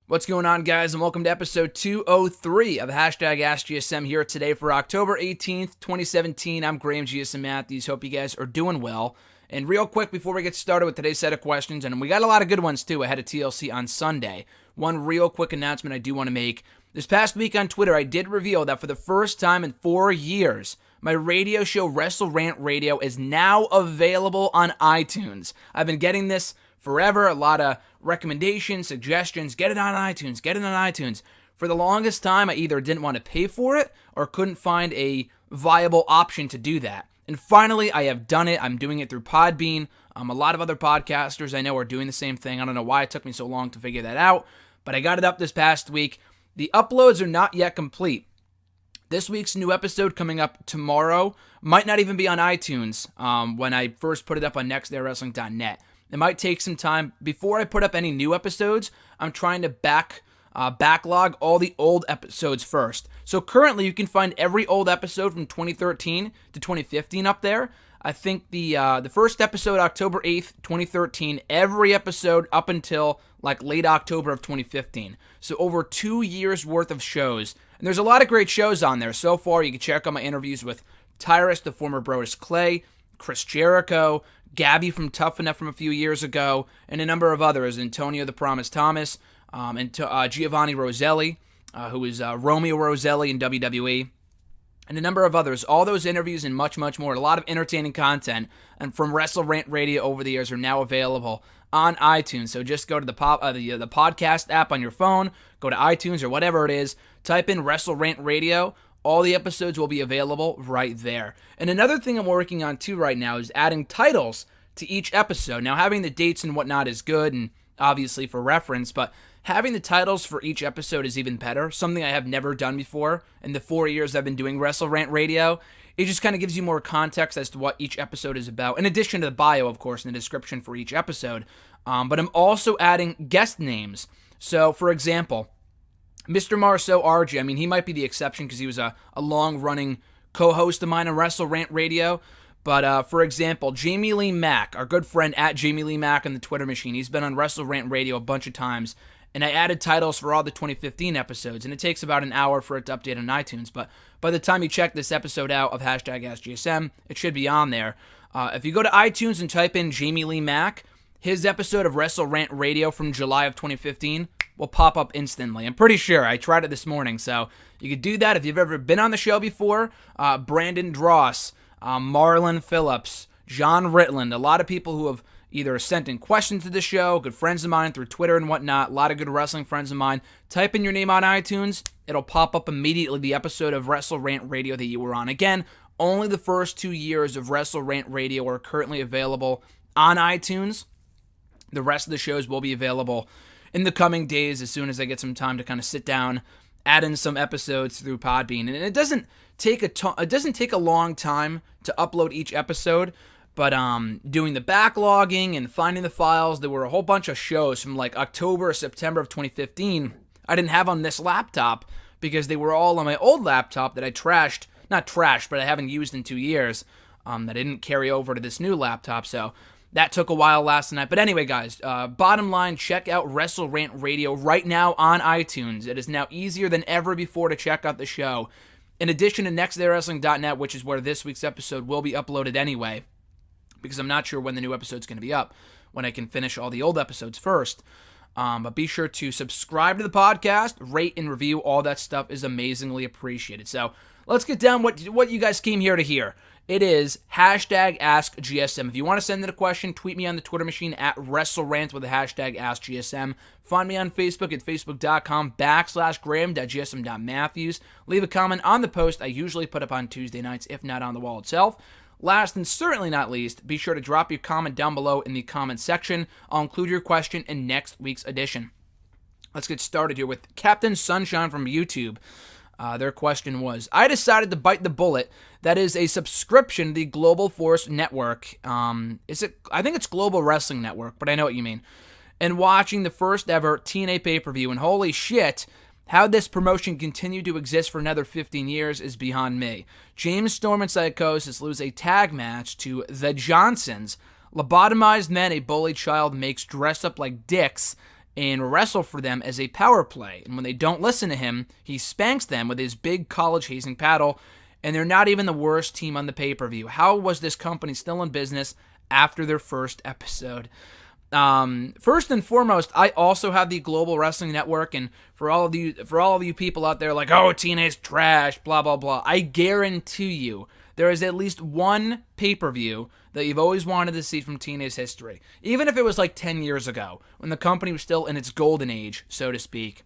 What's going on, guys, and welcome to episode 203 of Hashtag AskGSM here today for October 18th, 2017. I'm Graham GSM Matthews. Hope you guys are doing well. And real quick, before we get started with today's set of questions, and we got a lot of good ones, too, ahead of TLC on Sunday, one real quick announcement I do want to make. This past week on Twitter, I did reveal that for the first time in 4 years, my radio show, Wrestle, Rant Radio, is now available on iTunes. I've been getting this forever, a lot of recommendations, suggestions, get it on iTunes. For the longest time, I either didn't want to pay for it or couldn't find a viable option to do that. And finally, I have done it. I'm doing it through Podbean. A lot of other podcasters I know are doing the same thing. I don't know why it took me so long to figure that out, but I got it up this past week. The uploads are not yet complete. This week's new episode coming up tomorrow might not even be on iTunes when I first put it up on nextdaywrestling.net. It might take some time. Before I put up any new episodes, I'm trying to backlog all the old episodes first. So currently, you can find every old episode from 2013 to 2015 up there. I think the first episode, October 8th, 2013, every episode up until like late October of 2015. So over 2 years worth of shows. And there's a lot of great shows on there. So far, you can check out my interviews with Tyrus, the former Brodus Clay, Chris Jericho, Gabby from Tough Enough from a few years ago, and a number of others, Antonio the Promise Thomas, and Giovanni Roselli, who is Romeo Roselli in WWE, and a number of others. All those interviews and much, much more. A lot of entertaining content, and from Wrestle Rant Radio over the years are now available on iTunes. So just go to the podcast app on your phone, go to iTunes or whatever it is, type in Wrestle Rant Radio. All the episodes will be available right there. And another thing I'm working on too right now is adding titles to each episode. Now, having the dates and whatnot is good and obviously for reference, but having the titles for each episode is even better, something I have never done before in the 4 years I've been doing Wrestle Rant Radio. It just kind of gives you more context as to what each episode is about, in addition to the bio, of course, and the description for each episode. But I'm also adding guest names. So, for example, Mr. Marceau RJ, I mean, he might be the exception because he was a long-running co-host of mine on Wrestle Rant Radio. But, for example, Jamie Lee Mack, our good friend at Jamie Lee Mack on the Twitter machine, he's been on Wrestle Rant Radio a bunch of times, and I added titles for all the 2015 episodes, and it takes about an hour for it to update on iTunes. But by the time you check this episode out of Hashtag AskGSM, it should be on there. If you go to iTunes and type in Jamie Lee Mack, his episode of Wrestle Rant Radio from July of 2015 will pop up instantly. I'm pretty sure. I tried it this morning, so you could do that if you've ever been on the show before. Brandon Dross, Marlon Phillips, John Ritland, a lot of people who have either sent in questions to the show, good friends of mine through Twitter and whatnot, a lot of good wrestling friends of mine. Type in your name on iTunes, it'll pop up immediately the episode of Wrestle Rant Radio that you were on. Again, only the first 2 years of Wrestle Rant Radio are currently available on iTunes. The rest of the shows will be available in the coming days as soon as I get some time to kind of sit down, add in some episodes through Podbean. And it doesn't take a long time to upload each episode, but doing the backlogging and finding the files, there were a whole bunch of shows from like October or September of 2015 I didn't have on this laptop because they were all on my old laptop that I not trashed, but I haven't used in 2 years, that I didn't carry over to this new laptop, so that took a while last night. But anyway, guys, bottom line, check out Wrestle Rant Radio right now on iTunes. It is now easier than ever before to check out the show. In addition to nextdaywrestling.net, which is where this week's episode will be uploaded anyway, because I'm not sure when the new episode's going to be up, when I can finish all the old episodes first. But be sure to subscribe to the podcast, rate and review. All that stuff is amazingly appreciated. So let's get down what you guys came here to hear. It is hashtag AskGSM. If you want to send in a question, tweet me on the Twitter machine at WrestleRant with the hashtag AskGSM. Find me on Facebook at facebook.com/Graham.GSM.Matthews. Leave a comment on the post I usually put up on Tuesday nights, if not on the wall itself. Last and certainly not least, be sure to drop your comment down below in the comment section. I'll include your question in next week's edition. Let's get started here with Captain Sunshine from YouTube. Their question was, I decided to bite the bullet. That is a subscription to the Global Force Network. I think it's Global Wrestling Network, but I know what you mean. And watching the first ever TNA pay-per-view, and holy shit, how this promotion continued to exist for another 15 years is beyond me. James Storm and Psychosis lose a tag match to The Johnsons. Lobotomized men a bullied child makes dress up like dicks and wrestle for them as a power play. And when they don't listen to him, he spanks them with his big college hazing paddle, and they're not even the worst team on the pay-per-view. How was this company still in business after their first episode? First and foremost, I also have the Global Wrestling Network, and for all of you people out there like, oh, TNA's trash, blah, blah, blah, I guarantee you there is at least one pay-per-view that you've always wanted to see from TNA's history. Even if it was like 10 years ago, when the company was still in its golden age, so to speak.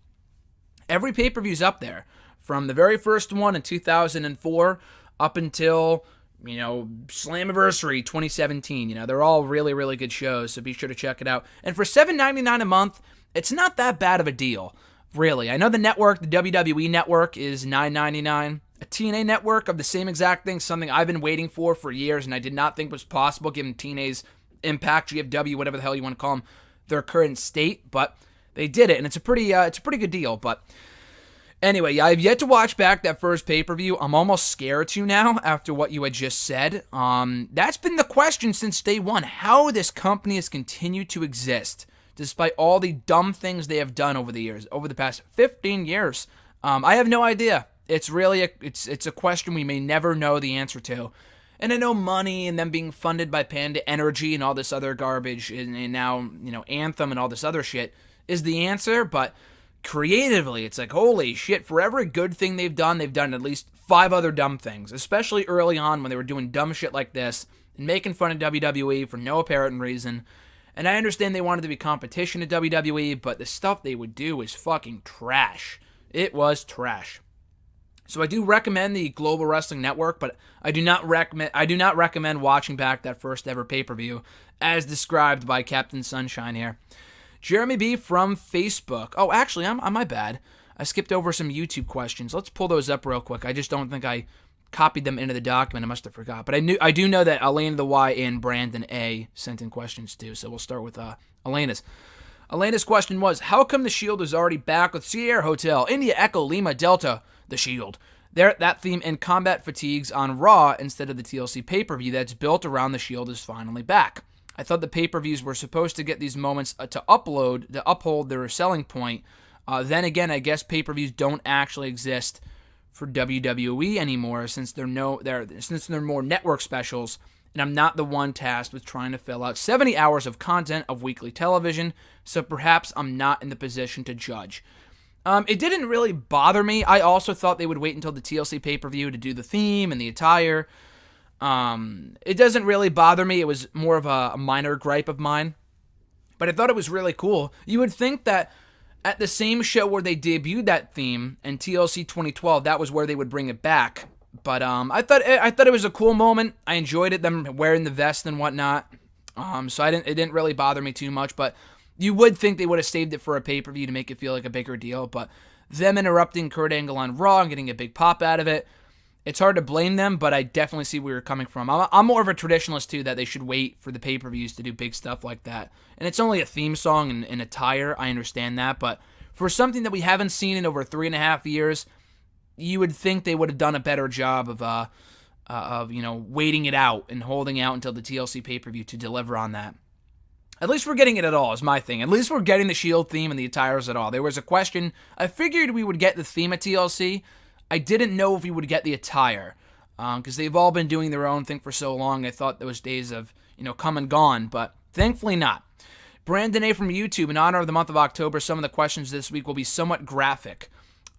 Every pay-per-view's up there. From the very first one in 2004 up until, Slammiversary 2017. They're all really, really good shows, so be sure to check it out. And for $7.99 a month, it's not that bad of a deal, really. I know the network, the WWE network, is $9.99. A TNA network of the same exact thing, something I've been waiting for years, and I did not think was possible given TNA's Impact, GFW, whatever the hell you want to call them, their current state, but they did it, and it's a pretty good deal. But anyway, I've yet to watch back that first pay-per-view. I'm almost scared to now after what you had just said. That's been the question since day one, how this company has continued to exist despite all the dumb things they have done over the years, over the past 15 years. I have no idea. It's really it's a question we may never know the answer to. And I know money and them being funded by Panda Energy and all this other garbage and now, Anthem and all this other shit is the answer, but creatively, it's like, holy shit, for every good thing they've done at least 5 other dumb things, especially early on when they were doing dumb shit like this and making fun of WWE for no apparent reason. And I understand they wanted to be competition to WWE, but the stuff they would do is fucking trash. It was trash. So I do recommend the Global Wrestling Network, but I do not recommend watching back that first ever pay-per-view as described by Captain Sunshine here. Jeremy B from Facebook. Oh, actually, I'm my bad. I skipped over some YouTube questions. Let's pull those up real quick. I just don't think I copied them into the document. I must have forgot. But I do know that Elena the Y and Brandon A sent in questions too. So we'll start with Elena's. Elena's question was, how come the Shield is already back with Sierra Hotel, India Echo, Lima Delta, the Shield? That theme and combat fatigues on Raw instead of the TLC pay-per-view that's built around the Shield is finally back. I thought the pay-per-views were supposed to get these moments to uphold their selling point. Then again, I guess pay-per-views don't actually exist for WWE anymore since they're more network specials, and I'm not the one tasked with trying to fill out 70 hours of content of weekly television, so perhaps I'm not in the position to judge. It didn't really bother me. I also thought they would wait until the TLC pay-per-view to do the theme and the attire. It doesn't really bother me. It was more of a minor gripe of mine. But I thought it was really cool. You would think that at the same show where they debuted that theme in TLC 2012, that was where they would bring it back. But I thought it was a cool moment. I enjoyed it, them wearing the vest and whatnot. So it didn't really bother me too much. But you would think they would have saved it for a pay-per-view to make it feel like a bigger deal. But them interrupting Kurt Angle on Raw and getting a big pop out of it, it's hard to blame them, but I definitely see where you're coming from. I'm more of a traditionalist, too, that they should wait for the pay-per-views to do big stuff like that. And it's only a theme song and attire, I understand that, but for something that we haven't seen in over 3.5 years, you would think they would have done a better job of waiting it out and holding out until the TLC pay-per-view to deliver on that. At least we're getting it at all, is my thing. At least we're getting the Shield theme and the attires at all. There was a question. I figured we would get the theme at TLC. I didn't know if we would get the attire, because they've all been doing their own thing for so long. I thought those days of, come and gone, but thankfully not. Brandon A. from YouTube, in honor of the month of October, some of the questions this week will be somewhat graphic.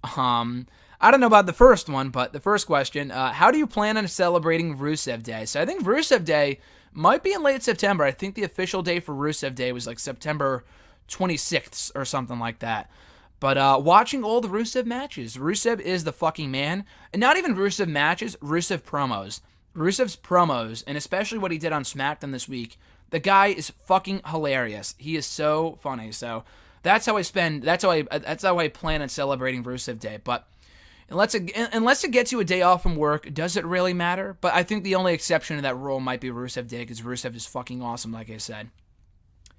I don't know about the first one, but the first question, how do you plan on celebrating Rusev Day? So I think Rusev Day might be in late September. I think the official day for Rusev Day was like September 26th or something like that. But watching all the Rusev matches. Rusev is the fucking man. And not even Rusev matches, Rusev promos. Rusev's promos, and especially what he did on SmackDown this week, the guy is fucking hilarious. He is so funny. So that's how I plan on celebrating Rusev Day. But unless it gets you a day off from work, does it really matter? But I think the only exception to that rule might be Rusev Day, because Rusev is fucking awesome, like I said.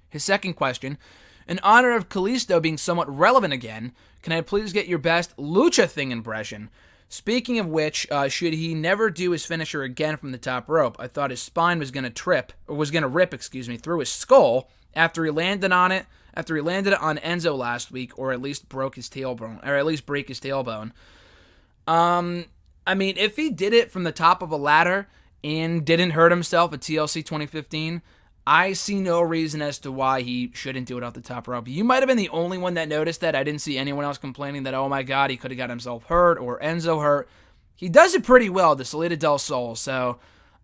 His second question, in honor of Kalisto being somewhat relevant again, can I please get your best Lucha Thing impression? Speaking of which, should he never do his finisher again from the top rope? I thought his spine was going to rip through his skull after he landed on it after he landed on Enzo last week, or at least broke his tailbone, or at least break his tailbone. I mean, if he did it from the top of a ladder and didn't hurt himself at TLC 2015, I see no reason as to why he shouldn't do it off the top rope. You might have been the only one that noticed that. I didn't see anyone else complaining that, oh my God, he could have got himself hurt or Enzo hurt. He does it pretty well, the Salida del Sol. So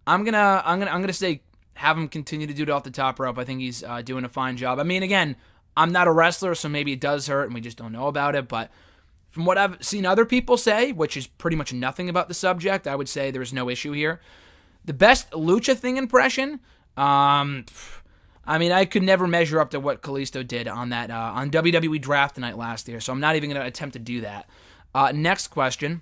I'm gonna say have him continue to do it off the top rope. I think he's doing a fine job. I mean, again, I'm not a wrestler, so maybe it does hurt and we just don't know about it. But from what I've seen other people say, which is pretty much nothing about the subject, I would say there's no issue here. The best Lucha Thing impression, I mean, I could never measure up to what Kalisto did on that on WWE Draft Night last year, so I'm not even going to attempt to do that. Next question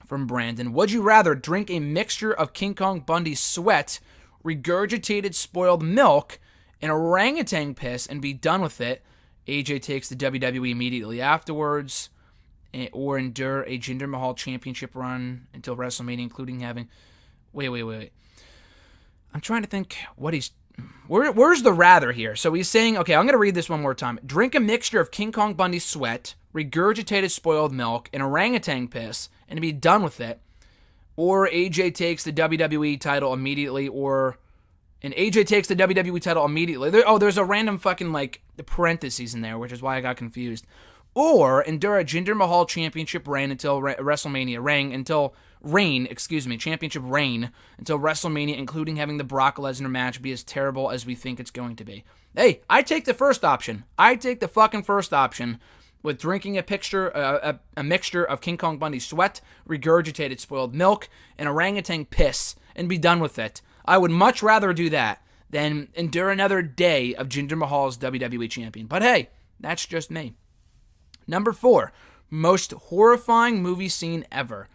from Brandon. Would you rather drink a mixture of King Kong Bundy's sweat, regurgitated spoiled milk, and orangutan piss and be done with it? AJ takes the WWE immediately afterwards, or endure a Jinder Mahal championship run until WrestleMania, including having... Wait. I'm trying to think what he's... Where's the rather here? So he's saying, okay, I'm going to read this one more time. Drink a mixture of King Kong Bundy's sweat, regurgitated spoiled milk, and orangutan piss, and be done with it. Or AJ takes the WWE title immediately, and AJ takes the WWE title immediately. There's a random fucking, parentheses in there, which is why I got confused. Or endure a Jinder Mahal championship reign until WrestleMania. Championship reign until WrestleMania, including having the Brock Lesnar match be as terrible as we think it's going to be. Hey, I take the first option. I take the fucking first option with drinking a mixture of King Kong Bundy's sweat, regurgitated spoiled milk, and orangutan piss, and be done with it. I would much rather do that than endure another day of Jinder Mahal as WWE champion. But hey, that's just me. Number 4, most horrifying movie scene ever.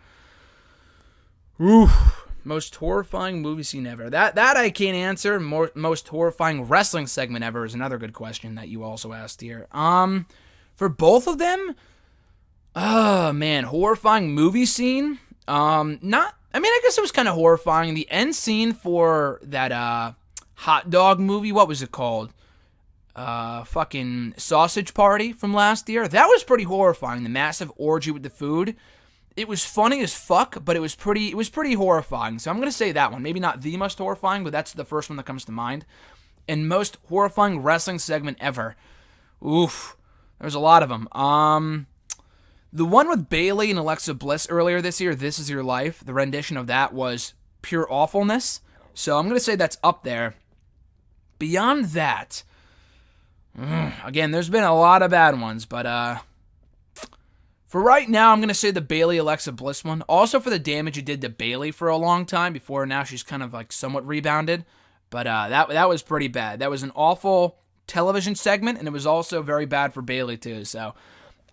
Most horrifying movie scene ever. That I can't answer. Most horrifying wrestling segment ever is another good question that you also asked here. For both of them, oh man, horrifying movie scene. I guess it was kind of horrifying. The end scene for that hot dog movie. What was it called? Fucking Sausage Party from last year. That was pretty horrifying. The massive orgy with the food. It was funny as fuck, but it was pretty horrifying. So I'm going to say that one. Maybe not the most horrifying, but that's the first one that comes to mind. And most horrifying wrestling segment ever. Oof. There's a lot of them. The one with Bayley and Alexa Bliss earlier this year, This Is Your Life, the rendition of that was pure awfulness. So I'm going to say that's up there. Beyond that, again, there's been a lot of bad ones, but for right now, I'm going to say the Bayley-Alexa Bliss one. Also for the damage it did to Bayley for a long time before now she's kind of somewhat rebounded. But that was pretty bad. That was an awful television segment, and it was also very bad for Bayley too. So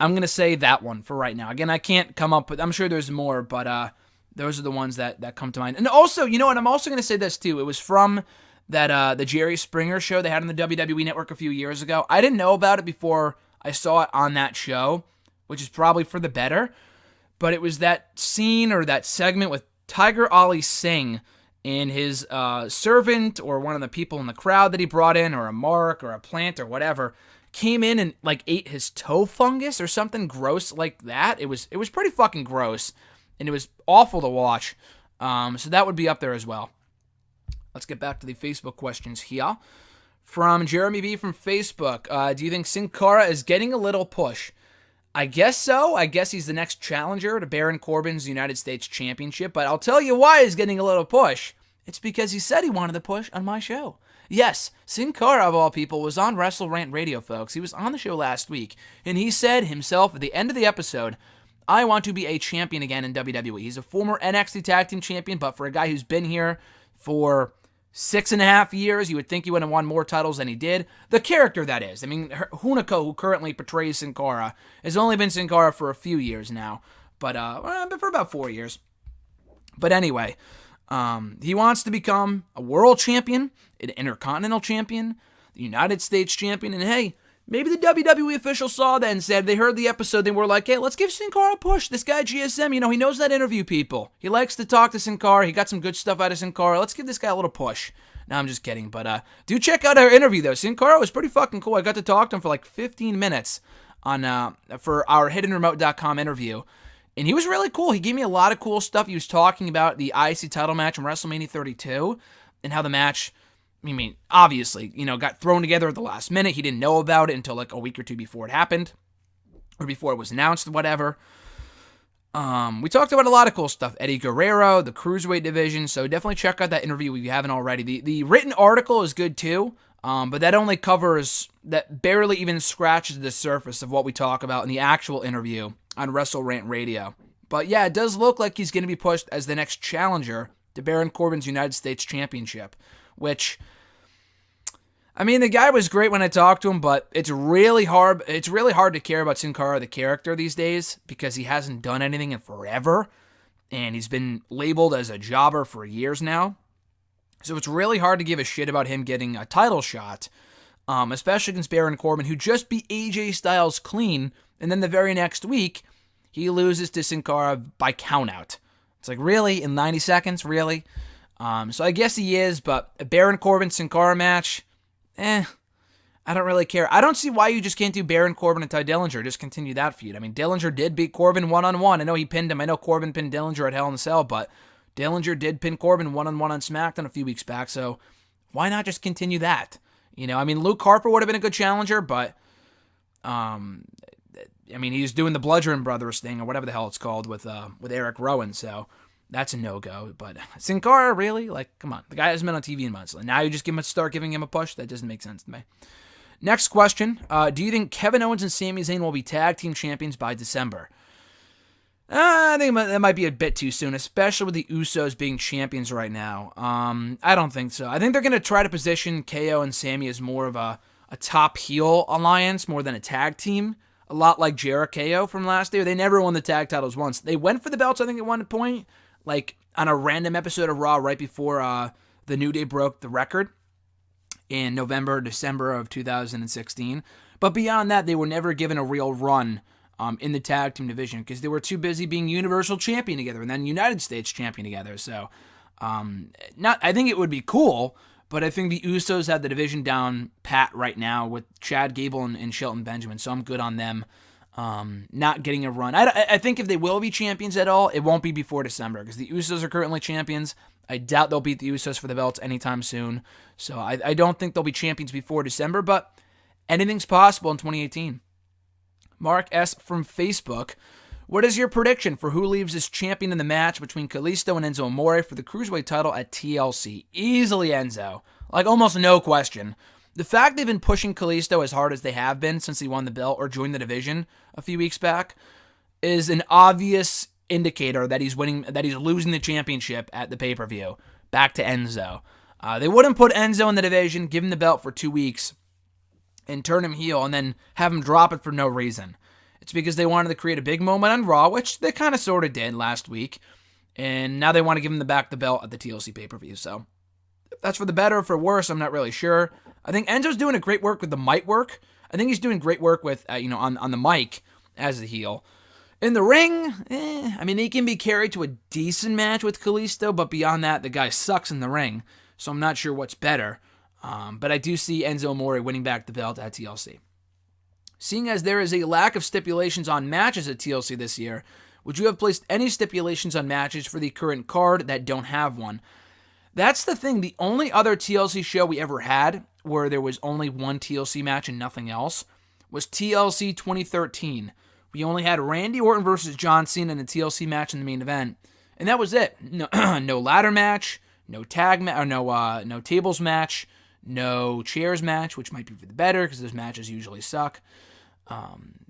I'm going to say that one for right now. Again, I can't come up with... I'm sure there's more, but those are the ones that come to mind. And also, you know what? I'm also going to say this too. It was from that the Jerry Springer show they had on the WWE Network a few years ago. I didn't know about it before I saw it on that show, which is probably for the better. But it was that scene or that segment with Tiger Ali Singh and his servant or one of the people in the crowd that he brought in, or a mark or a plant or whatever, came in and ate his toe fungus or something gross like that. It was pretty fucking gross, and it was awful to watch. So that would be up there as well. Let's get back to the Facebook questions here. From Jeremy B. from Facebook, do you think Sin Cara is getting a little push? I guess so. I guess he's the next challenger to Baron Corbin's United States Championship, but I'll tell you why he's getting a little push. It's because he said he wanted the push on my show. Yes, Sin Cara, of all people, was on Wrestle Rant Radio, folks. He was on the show last week, and he said himself at the end of the episode, I want to be a champion again in WWE. He's a former NXT Tag Team Champion, but for a guy who's been here for 6.5 years, you would think he would have won more titles than he did. The character, that is. I mean, Hunico, who currently portrays Sin Cara, has only been Sin Cara for a few years now, but for about 4 years. But anyway, he wants to become a world champion, an intercontinental champion, the United States champion, and hey, maybe the WWE officials saw that and said, they heard the episode, they were like, hey, let's give Sin Cara a push. This guy GSM, he knows how to interview people. He likes to talk to Sin Cara. He got some good stuff out of Sin Cara. Let's give this guy a little push. No, I'm just kidding. But do check out our interview, though. Sin Cara was pretty fucking cool. I got to talk to him for like 15 minutes for our hiddenremote.com interview. And he was really cool. He gave me a lot of cool stuff. He was talking about the IC title match in WrestleMania 32 and how the match, I mean, obviously, got thrown together at the last minute. He didn't know about it until like a week or two before it happened or before it was announced or whatever. We talked about a lot of cool stuff. Eddie Guerrero, the Cruiserweight division. So definitely check out that interview if you haven't already. The written article is good too. But that only that barely even scratches the surface of what we talk about in the actual interview on Wrestle Rant Radio. But yeah, it does look like he's going to be pushed as the next challenger to Baron Corbin's United States Championship, which, I mean, the guy was great when I talked to him, but it's really hard to care about Sin Cara, the character, these days, because he hasn't done anything in forever, and he's been labeled as a jobber for years now. So it's really hard to give a shit about him getting a title shot, especially against Baron Corbin, who just beat AJ Styles clean, and then the very next week, he loses to Sin Cara by countout. It's like, really? In 90 seconds? Really? So I guess he is, but a Baron Corbin-Sin Cara match, I don't really care. I don't see why you just can't do Baron Corbin and Ty Dillinger. Just continue that feud. I mean, Dillinger did beat Corbin one-on-one. I know he pinned him. I know Corbin pinned Dillinger at Hell in a Cell, but Dillinger did pin Corbin one-on-one on SmackDown a few weeks back, so why not just continue that? I mean, Luke Harper would have been a good challenger, but, I mean, he's doing the Bludgeon Brothers thing, or whatever the hell it's called, with Eric Rowan, so that's a no-go. But Sin Cara, really? Like, come on. The guy hasn't been on TV in months. Now you just start giving him a push? That doesn't make sense to me. Next question. Do you think Kevin Owens and Sami Zayn will be tag team champions by December? I think that might be a bit too soon, especially with the Usos being champions right now. I don't think so. I think they're going to try to position KO and Sami as more of a top heel alliance more than a tag team. A lot like Jericho from last year. They never won the tag titles once. They went for the belts, I think, at one point, like on a random episode of Raw right before the New Day broke the record in December of 2016. But beyond that, they were never given a real run in the tag team division because they were too busy being Universal Champion together and then United States Champion together. So, I think it would be cool, but I think the Usos have the division down pat right now with Chad Gable and Shelton Benjamin, so I'm good on them not getting a run. I think if they will be champions at all, it won't be before December because the Usos are currently champions. I doubt they'll beat the Usos for the belts anytime soon. So I don't think they'll be champions before December, but anything's possible in 2018. Mark S. from Facebook. What is your prediction for who leaves as champion in the match between Kalisto and Enzo Amore for the Cruiserweight title at TLC? Easily Enzo. Like, almost no question. The fact they've been pushing Kalisto as hard as they have been since he won the belt or joined the division a few weeks back is an obvious indicator that he's losing the championship at the pay-per-view. Back to Enzo. They wouldn't put Enzo in the division, give him the belt for 2 weeks, and turn him heel and then have him drop it for no reason. It's because they wanted to create a big moment on Raw, which they kind of sort of did last week, and now they want to give him the belt at the TLC pay-per-view. So if that's for the better or for worse, I'm not really sure. I think Enzo's doing a great work with the mic work. I think he's doing great work with on the mic as the heel. In the ring, I mean, he can be carried to a decent match with Kalisto, but beyond that, the guy sucks in the ring, so I'm not sure what's better. But I do see Enzo Amore winning back the belt at TLC. Seeing as there is a lack of stipulations on matches at TLC this year, would you have placed any stipulations on matches for the current card that don't have one? That's the thing. The only other TLC show we ever had where there was only one TLC match and nothing else was TLC 2013. We only had Randy Orton versus John Cena in a TLC match in the main event, and that was it. No, no ladder match, no tag match, no tables match, no chairs match, which might be for the better because those matches usually suck.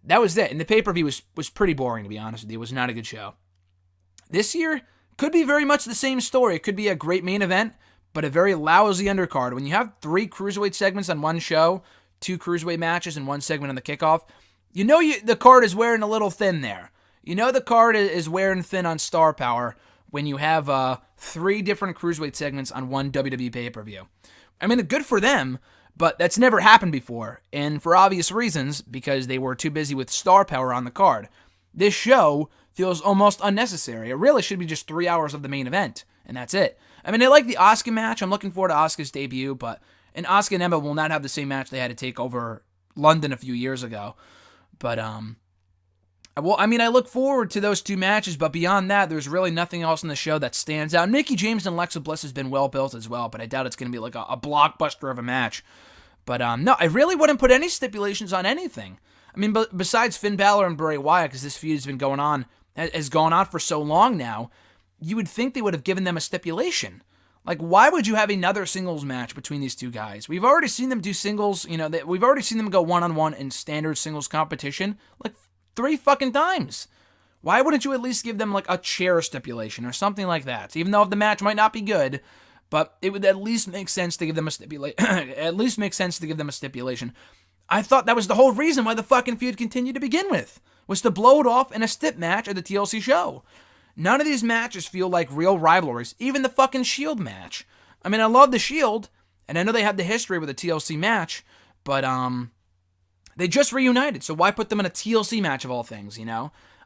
That was it. And the pay-per-view was pretty boring, to be honest with you. It was not a good show. This year could be very much the same story. It could be a great main event, but a very lousy undercard. When you have 3 cruiserweight segments on one show, 2 cruiserweight matches and 1 segment on the kickoff, the card is wearing a little thin there. The card is wearing thin on star power when you have 3 different cruiserweight segments on one WWE pay-per-view. I mean, good for them, but that's never happened before, and for obvious reasons, because they were too busy with star power on the card. This show feels almost unnecessary. It really should be just 3 hours of the main event, and that's it. I mean, I like the Asuka match. I'm looking forward to Asuka's debut, and Asuka and Emma will not have the same match they had to take over London a few years ago. But, I look forward to those two matches, but beyond that, there's really nothing else in the show that stands out. Mickie James and Alexa Bliss has been well built as well, but I doubt it's going to be like a blockbuster of a match. But, no, I really wouldn't put any stipulations on anything. I mean, besides Finn Balor and Bray Wyatt, because this feud has gone on for so long now, you would think they would have given them a stipulation. Like, why would you have another singles match between these two guys? We've already seen them do singles, we've already seen them go one-on-one in standard singles competition, like 3 fucking times. Why wouldn't you at least give them, like, a chair stipulation or something like that? Even though the match might not be good, but it would at least make sense to give them a stipulation. I thought that was the whole reason why the fucking feud continued to begin with, was to blow it off in a stip match at the TLC show. None of these matches feel like real rivalries, even the fucking Shield match. I mean, I love the Shield, and I know they have the history with a TLC match, but they just reunited, so why put them in a TLC match of all things,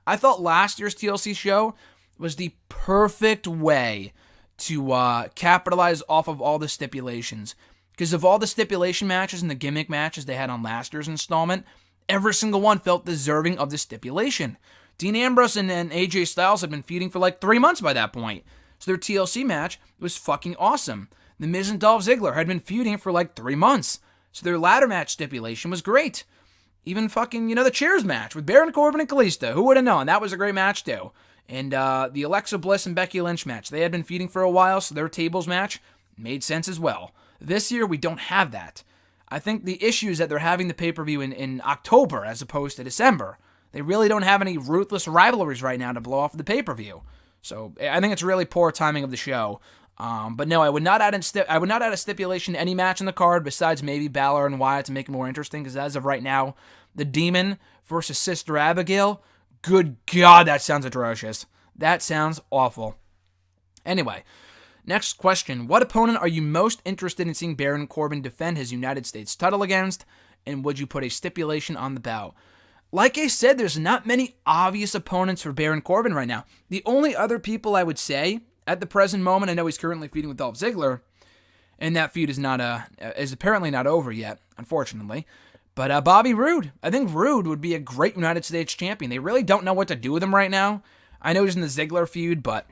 I thought last year's TLC show was the perfect way to capitalize off of all the stipulations. Because of all the stipulation matches and the gimmick matches they had on last year's installment, every single one felt deserving of the stipulation. Dean Ambrose and AJ Styles had been feuding for like 3 months by that point. So their TLC match was fucking awesome. The Miz and Dolph Ziggler had been feuding for like 3 months. So their ladder match stipulation was great. Even fucking, the chairs match with Baron Corbin and Kalisto. Who would have known? That was a great match too. And the Alexa Bliss and Becky Lynch match. They had been feuding for a while, so their tables match made sense as well. This year, we don't have that. I think the issue is that they're having the pay-per-view in October as opposed to December. They really don't have any ruthless rivalries right now to blow off the pay-per-view. So I think it's really poor timing of the show. But no, I would not add a stipulation to any match in the card besides maybe Balor and Wyatt to make it more interesting, because as of right now, the Demon versus Sister Abigail, good God, that sounds atrocious. That sounds awful. Anyway, next question. What opponent are you most interested in seeing Baron Corbin defend his United States title against, and would you put a stipulation on the bout? Like I said, there's not many obvious opponents for Baron Corbin right now. The only other people I would say at the present moment, I know he's currently feuding with Dolph Ziggler, and that feud is apparently not over yet, unfortunately. But Bobby Roode. I think Roode would be a great United States champion. They really don't know what to do with him right now. I know he's in the Ziggler feud, but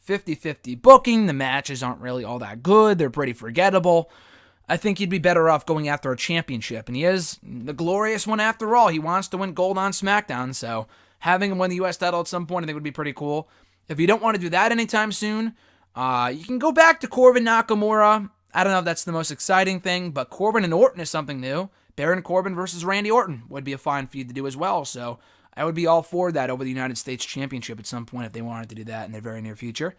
50-50 booking. The matches aren't really all that good. They're pretty forgettable. I think he'd be better off going after a championship, and he is the glorious one after all. He wants to win gold on SmackDown, so having him win the U.S. title at some point I think would be pretty cool. If you don't want to do that anytime soon, you can go back to Corbin Nakamura. I don't know if that's the most exciting thing, but Corbin and Orton is something new. Baron Corbin versus Randy Orton would be a fine feud to do as well, so I would be all for that over the United States Championship at some point if they wanted to do that in the very near future.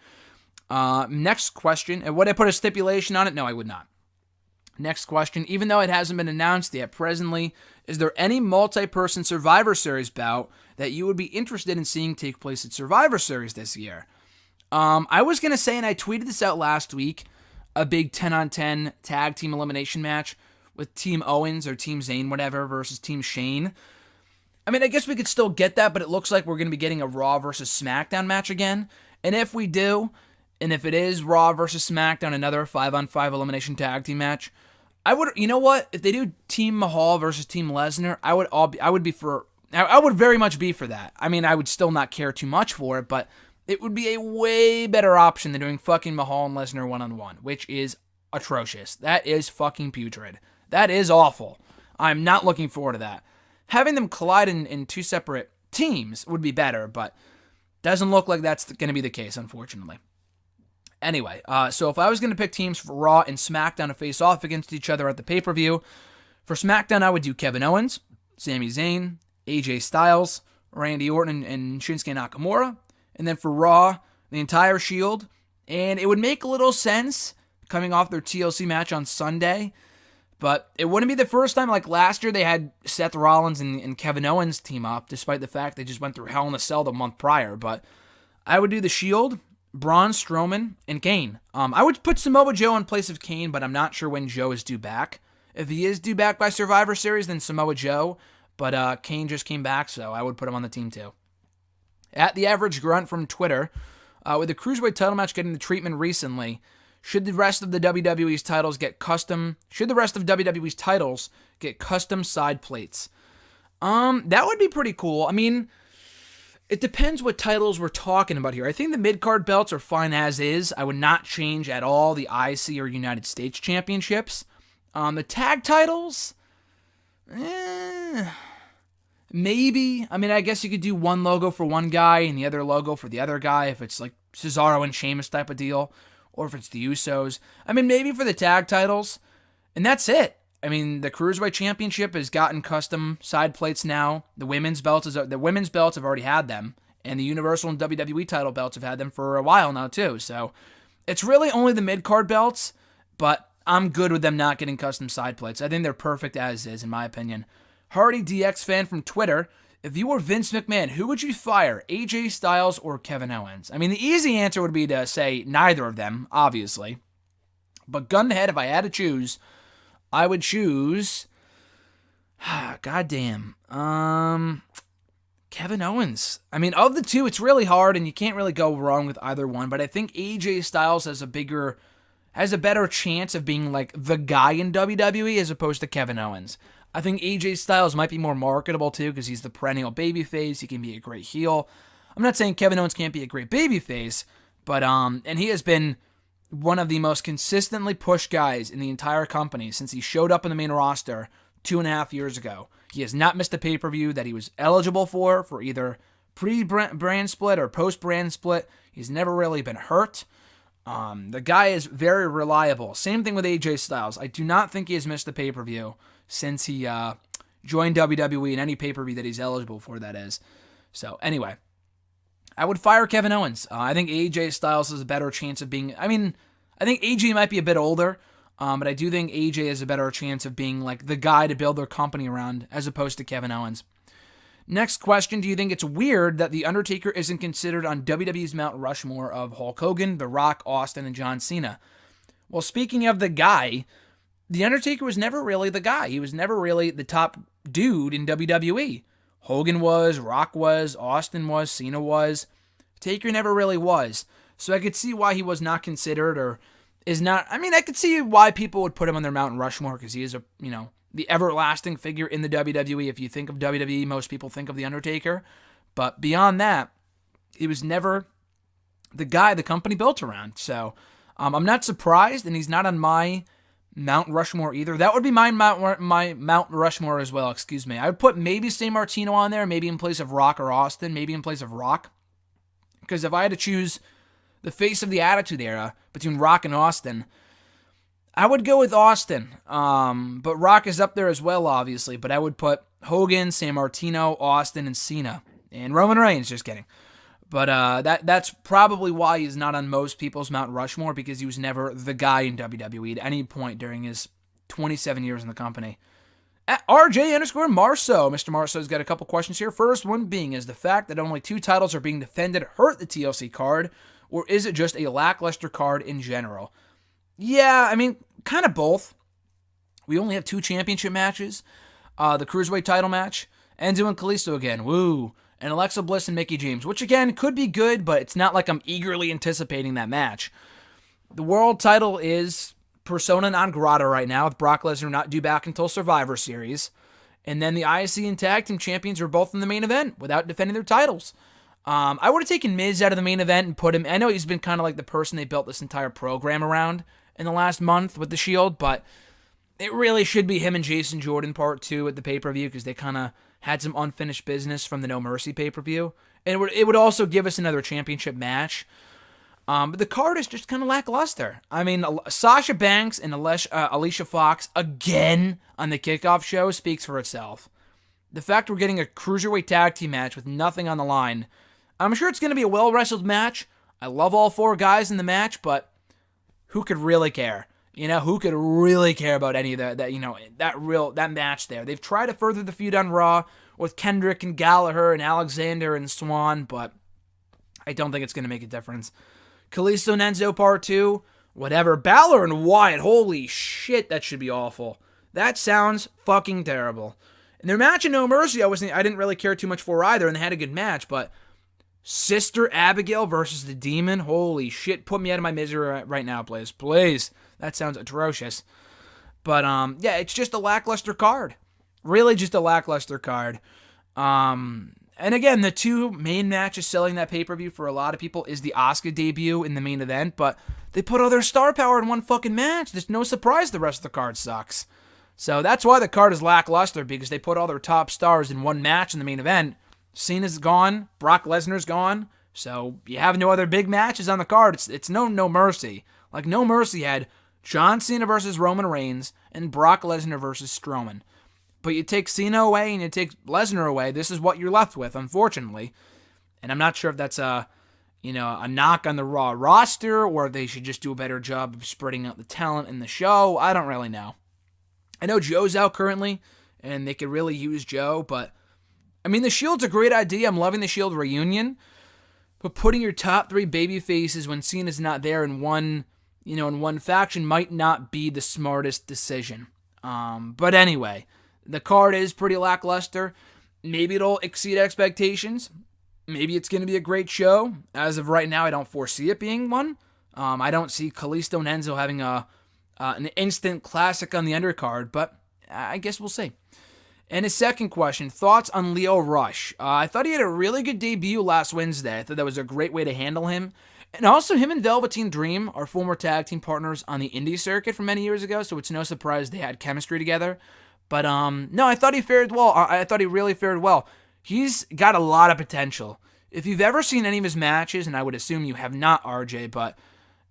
Next question. Would I put a stipulation on it? No, I would not. Next question. Even though it hasn't been announced yet presently, is there any multi-person Survivor Series bout that you would be interested in seeing take place at Survivor Series this year? I was going to say, and I tweeted this out last week, a big 10-on-10 tag team elimination match with Team Owens or Team Zayn, whatever, versus Team Shane. I mean, I guess we could still get that, but it looks like we're going to be getting a Raw versus SmackDown match again. And if we do, and if it is Raw versus SmackDown, another 5-on-5 elimination tag team match, I would, you know what? If they do Team Mahal versus Team Lesnar, I would very much be for that. I mean, I would still not care too much for it, but it would be a way better option than doing fucking Mahal and Lesnar one-on-one, which is atrocious. That is fucking putrid. That is awful. I'm not looking forward to that. Having them collide in two separate teams would be better, but doesn't look like that's going to be the case, unfortunately. Anyway, so if I was going to pick teams for Raw and SmackDown to face off against each other at the pay-per-view, for SmackDown I would do Kevin Owens, Sami Zayn, AJ Styles, Randy Orton, and Shinsuke Nakamura. And then for Raw, the entire Shield. And it would make a little sense coming off their TLC match on Sunday. But it wouldn't be the first time. Like last year, they had Seth Rollins and Kevin Owens team up, despite the fact they just went through Hell in a Cell the month prior. But I would do the Shield, Braun Strowman, and Kane. I would put Samoa Joe in place of Kane, but I'm not sure when Joe is due back. If he is due back by Survivor Series, then Samoa Joe. But Kane just came back, so I would put him on the team too. At the Average Grunt from Twitter, With the Cruiserweight title match getting the treatment recently, should the rest of WWE's titles get custom side plates? That would be pretty cool. I mean, it depends what titles we're talking about here. I think the mid-card belts are fine as is. I would not change at all the IC or United States championships. The tag titles, maybe. I mean, I guess you could do one logo for one guy and the other logo for the other guy if it's like Cesaro and Sheamus type of deal, or if it's the Usos. I mean, maybe for the tag titles, and that's it. I mean, the Cruiserweight Championship has gotten custom side plates now. The women's belts have already had them, and the Universal and WWE title belts have had them for a while now too. So it's really only the mid-card belts, but I'm good with them not getting custom side plates. I think they're perfect as is, in my opinion. Hardy DX fan from Twitter, if you were Vince McMahon, who would you fire, AJ Styles or Kevin Owens? I mean, the easy answer would be to say neither of them, obviously. But gun to head, if I had to choose, I would choose, goddamn, Kevin Owens. I mean, of the two, it's really hard, and you can't really go wrong with either one, but I think AJ Styles has a better chance of being like the guy in WWE as opposed to Kevin Owens. I think AJ Styles might be more marketable too because he's the perennial babyface. He can be a great heel. I'm not saying Kevin Owens can't be a great babyface, but and he has been one of the most consistently pushed guys in the entire company since he showed up in the main roster 2.5 years ago. He has not missed a pay-per-view that he was eligible for either pre-brand split or post-brand split. He's never really been hurt. The guy is very reliable. Same thing with AJ Styles. I do not think he has missed a pay-per-view since he joined WWE in any pay-per-view that he's eligible for, that is. So, anyway, I would fire Kevin Owens. I think AJ Styles has a better chance of being... I mean, I think AJ might be a bit older, but I do think AJ has a better chance of being like the guy to build their company around as opposed to Kevin Owens. Next question, do you think it's weird that The Undertaker isn't considered on WWE's Mount Rushmore of Hulk Hogan, The Rock, Austin, and John Cena? Well, speaking of the guy, The Undertaker was never really the guy. He was never really the top dude in WWE. Hogan was, Rock was, Austin was, Cena was. Taker never really was. So I could see why he was not considered or is not... I mean, I could see why people would put him on their Mount Rushmore because he is the everlasting figure in the WWE. If you think of WWE, most people think of The Undertaker. But beyond that, he was never the guy the company built around. So I'm not surprised, and he's not on my Mount Rushmore either. That would be my Mount Rushmore as well, excuse me. I would put maybe San Martino on there, maybe in place of Rock or Austin, maybe in place of Rock. Because if I had to choose the face of the Attitude Era between Rock and Austin, I would go with Austin. But Rock is up there as well, obviously. But I would put Hogan, San Martino, Austin, and Cena. And Roman Reigns, just kidding. But that's probably why he's not on most people's Mount Rushmore, because he was never the guy in WWE at any point during his 27 years in the company. At RJ_Marceau. Mr. Marceau's got a couple questions here. First one being, is the fact that only 2 titles are being defended hurt the TLC card, or is it just a lackluster card in general? Yeah, I mean, kind of both. We only have 2 championship matches. The Cruiserweight title match, Enzo and Kalisto again, woo, and Alexa Bliss and Mickie James, which again could be good, but it's not like I'm eagerly anticipating that match. The world title is persona non grata right now, with Brock Lesnar not due back until Survivor Series. And then the IC and Tag Team Champions are both in the main event without defending their titles. I would have taken Miz out of the main event and put him... I know he's been kind of like the person they built this entire program around in the last month with the Shield, but it really should be him and Jason Jordan part 2 at the pay-per-view, because they kind of had some unfinished business from the No Mercy pay-per-view. And it would also give us another championship match. But the card is just kind of lackluster. I mean, Sasha Banks and Alicia Fox again on the kickoff show speaks for itself. The fact we're getting a Cruiserweight tag team match with nothing on the line, I'm sure it's going to be a well-wrestled match. I love all 4 guys in the match, but who could really care? Who could really care about any of that match there? They've tried to further the feud on Raw with Kendrick and Gallagher and Alexander and Swan, but I don't think it's going to make a difference. Kalisto and Enzo part 2, whatever. Balor and Wyatt, holy shit, that should be awful. That sounds fucking terrible. And their match in No Mercy, I didn't really care too much for either, and they had a good match, but Sister Abigail versus the Demon. Holy shit, put me out of my misery right now, please. Please. That sounds atrocious. But, yeah, it's just a lackluster card. Really just a lackluster card. And again, the two main matches selling that pay-per-view for a lot of people is the Asuka debut in the main event, but they put all their star power in one fucking match. There's no surprise the rest of the card sucks. So that's why the card is lackluster, because they put all their top stars in one match in the main event. Cena's gone, Brock Lesnar's gone, so you have no other big matches on the card. It's no mercy. Like, No Mercy had John Cena versus Roman Reigns and Brock Lesnar versus Strowman. But you take Cena away and you take Lesnar away, this is what you're left with, unfortunately. And I'm not sure if that's a knock on the Raw roster, or they should just do a better job of spreading out the talent in the show. I don't really know. I know Joe's out currently, and they could really use Joe, but I mean, the Shield's a great idea. I'm loving the Shield reunion, but putting your top three baby faces when Cena's not there in one faction might not be the smartest decision. But anyway, the card is pretty lackluster. Maybe it'll exceed expectations. Maybe it's going to be a great show. As of right now, I don't foresee it being one. I don't see Kalisto and Enzo having an instant classic on the undercard, but I guess we'll see. And his second question, thoughts on Lio Rush. I thought he had a really good debut last Wednesday. I thought that was a great way to handle him. And also, him and Velveteen Dream are former tag team partners on the indie circuit from many years ago, so it's no surprise they had chemistry together. But, no, I thought he fared well. I thought he really fared well. He's got a lot of potential. If you've ever seen any of his matches, and I would assume you have not, RJ, but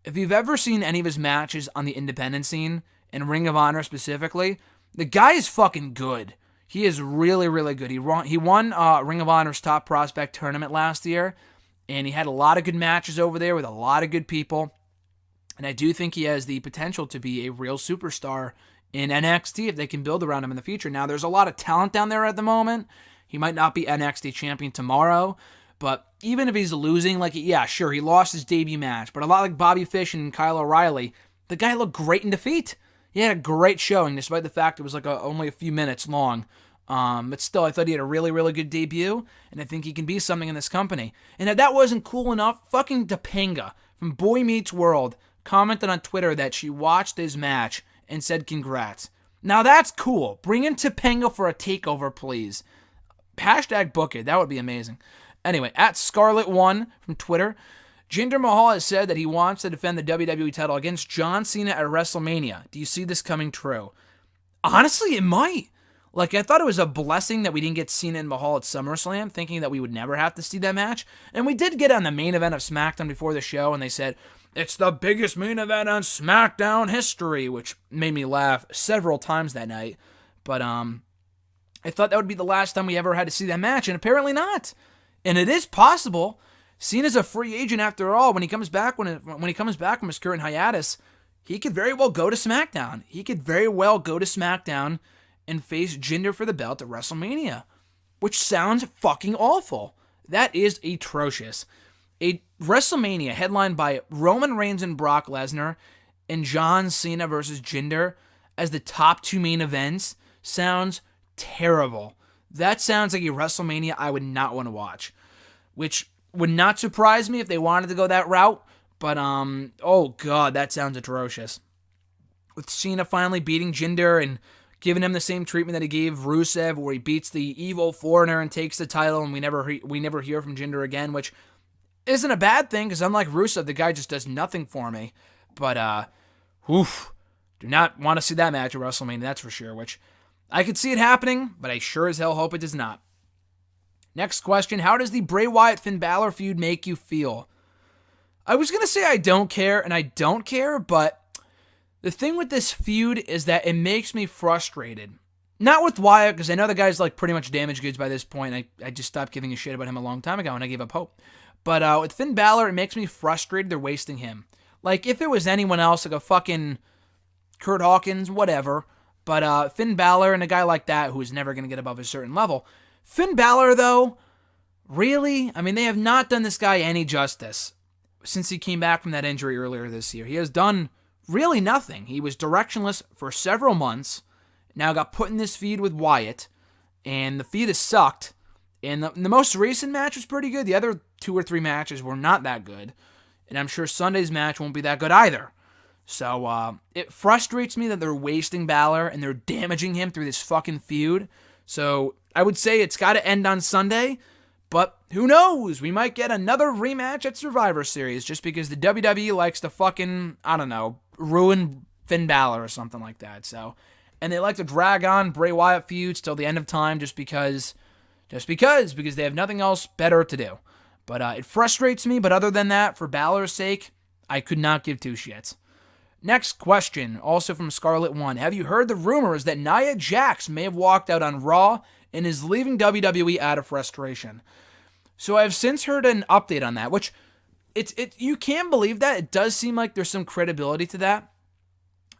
if you've ever seen any of his matches on the independent scene, and Ring of Honor specifically, the guy is fucking good. He is really, really good. He won Ring of Honor's Top Prospect tournament last year, and he had a lot of good matches over there with a lot of good people. And I do think he has the potential to be a real superstar in NXT if they can build around him in the future. Now, there's a lot of talent down there at the moment. He might not be NXT champion tomorrow, but even if he's losing, sure, he lost his debut match, but a lot like Bobby Fish and Kyle O'Reilly, the guy looked great in defeat. He had a great showing, despite the fact it was only a few minutes long. But still, I thought he had a really, really good debut, and I think he can be something in this company. And if that wasn't cool enough, fucking Topanga from Boy Meets World commented on Twitter that she watched his match and said congrats. Now that's cool. Bring in Topanga for a takeover, please. Hashtag book it. That would be amazing. Anyway, at Scarlet1 from Twitter, Jinder Mahal has said that he wants to defend the WWE title against John Cena at WrestleMania. Do you see this coming true? Honestly, it might. I thought it was a blessing that we didn't get Cena and Mahal at SummerSlam, thinking that we would never have to see that match. And we did get on the main event of SmackDown before the show, and they said, it's the biggest main event on SmackDown history, which made me laugh several times that night. But I thought that would be the last time we ever had to see that match, and apparently not. And it is possible. Cena's a free agent after all. When he comes back, when he comes back from his current hiatus, he could very well go to SmackDown. And face Jinder for the belt at WrestleMania, which sounds fucking awful. That is atrocious. A WrestleMania headlined by Roman Reigns and Brock Lesnar and John Cena versus Jinder as the top two main events sounds terrible. That sounds like a WrestleMania I would not want to watch, which would not surprise me if they wanted to go that route, but oh god, that sounds atrocious. With Cena finally beating Jinder and giving him the same treatment that he gave Rusev, where he beats the evil foreigner and takes the title, and we never hear from Jinder again, which isn't a bad thing, because unlike Rusev, the guy just does nothing for me. But, do not want to see that match at WrestleMania, that's for sure, which I could see it happening, but I sure as hell hope it does not. Next question, how does the Bray Wyatt-Finn Balor feud make you feel? I was going to say I don't care, and I don't care, but the thing with this feud is that it makes me frustrated. Not with Wyatt, because I know the guy's pretty much damaged goods by this point. I just stopped giving a shit about him a long time ago, and I gave up hope. But with Finn Balor, it makes me frustrated they're wasting him. If it was anyone else, a fucking Kurt Hawkins, whatever. But Finn Balor and a guy like that who's never going to get above a certain level. Finn Balor, though, really? I mean, they have not done this guy any justice since he came back from that injury earlier this year. He has done really nothing. He was directionless for several months, now got put in this feud with Wyatt, and the feud has sucked. And the most recent match was pretty good. The other 2 or 3 matches were not that good. And I'm sure Sunday's match won't be that good either. So it frustrates me that they're wasting Balor and they're damaging him through this fucking feud. So I would say it's got to end on Sunday. But who knows? We might get another rematch at Survivor Series just because the WWE likes to fucking, I don't know, ruin Finn Balor or something like that. So, and they like to drag on Bray Wyatt feuds till the end of time just because they have nothing else better to do. But it frustrates me, but other than that, for Balor's sake, I could not give 2 shits. Next question, also from Scarlet One. Have you heard the rumors that Nia Jax may have walked out on Raw and is leaving WWE out of frustration? So I've since heard an update on that, which you can believe that. It does seem like there's some credibility to that.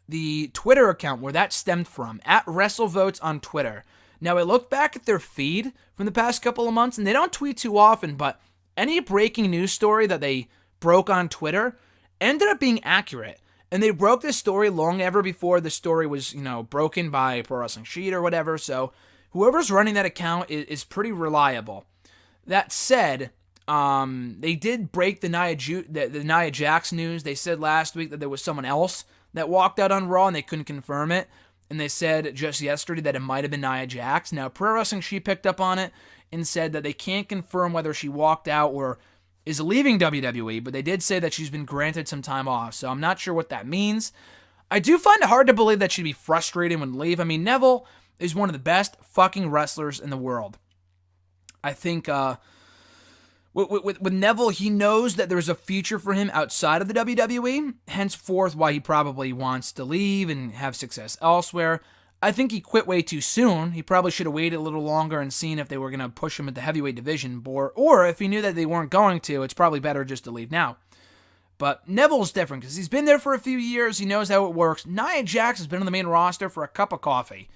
The Twitter account where that stemmed from, at WrestleVotes on Twitter. Now, I looked back at their feed from the past couple of months, and they don't tweet too often, but any breaking news story that they broke on Twitter ended up being accurate. And they broke this story long ever before the story was, broken by Pro Wrestling Sheet or whatever. So whoever's running that account is pretty reliable. That said, they did break the Nia Jax news. They said last week that there was someone else that walked out on Raw and they couldn't confirm it. And they said just yesterday that it might have been Nia Jax. Now, Pro Wrestling Sheet picked up on it and said that they can't confirm whether she walked out or is leaving WWE, but they did say that she's been granted some time off, so I'm not sure what that means. I do find it hard to believe that she'd be frustrated when leave. I mean, Neville is one of the best fucking wrestlers in the world. I think with Neville, he knows that there's a future for him outside of the WWE, henceforth why he probably wants to leave and have success elsewhere. I think he quit way too soon. He probably should have waited a little longer and seen if they were going to push him at the heavyweight division, or if he knew that they weren't going to, it's probably better just to leave now. But Neville's different because he's been there for a few years. He knows how it works. Nia Jax has been on the main roster for a cup of coffee.